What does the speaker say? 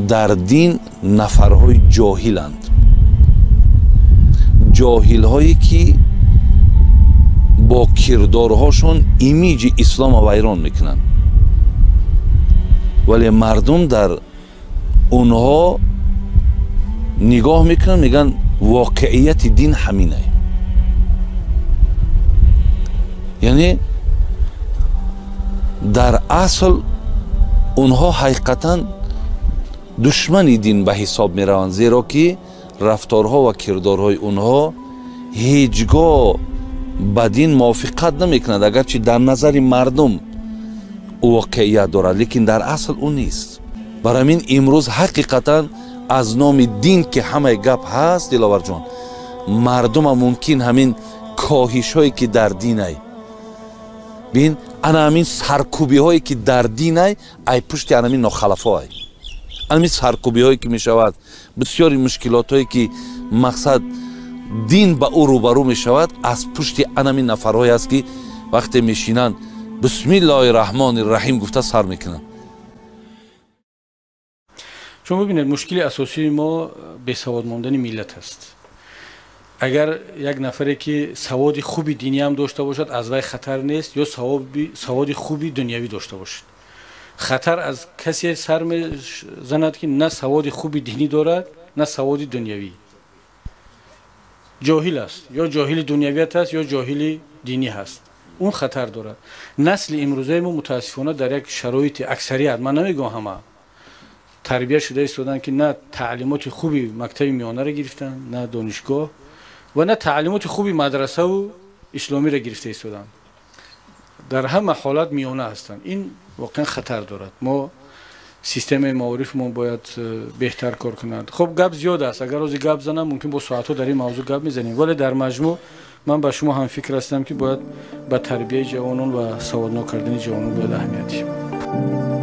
در دین نفرهای جاهلند، جاهل هایی که با کردارهاشون ایمیج اسلام رو ویران میکنن، ولی مردم در اونها نگاه میکنن میگن واقعیت دین همینه. یعنی در اصل اونها حقیقتا دشمن دین به حساب میروند، زیرا که رفتارها و کردارهای اونها هیچگاه با دین موافقت نمیکنند، اگرچه در نظر مردم واقعیت دارد، لیکن در اصل اون نیست. برای همین امروز حقیقتا از نام دین که همه گپ هست دلاور جان، مردم ممکن همین کاهش هایی که در دین ای بین انا همین سرکوبی هایی که در دین ای پشت همین ناخلفا ای، همین سرکوبی هایی که می شود، بسیاری مشکلات هایی که مقصد دین با او روبرو می شود از پشت همین نفرهایی است که وقتی میشینند بسم الله الرحمن الرحیم گفته سر میکنن. شما ببینید مشکل اساسی ما بیسواد ماندن ملت است. اگر یک نفری که سواد خوبی دینی هم داشته باشد از وی خطر نیست، یا سواد خوبی دنیوی داشته باشد. خطر از کسی سر میزند که نه سواد خوبی دینی دارد نه سواد دنیوی، جاهل است، یا جاهل دنیویت است یا جاهل دینی هست، اون خطر دارد. نسل امروزه ما متاسفانه در یک شرایط اکثریت، من نمیگم همه، تربیت شده ایستادن که نه تعلیمات خوبی مکتب میانه را گرفتن، نه دانشگاه، و نه تعلیمات خوبی مدرسه و اسلامی را گرفته ایستادن، در همه حالت میانه هستند. این واقعا خطر دارد. ما سیستم معارف ما باید بهتر کار کند. خب گپ زیاد است، اگر روزی گپ زنم ممکن با ساعت‌ها در این موضوع گپ میزنیم، ولی در مجموع من با شما هم فکر هستم که باید به تربیت جوانان و سوادناک کردن جوانان باید اهمیت بدیم.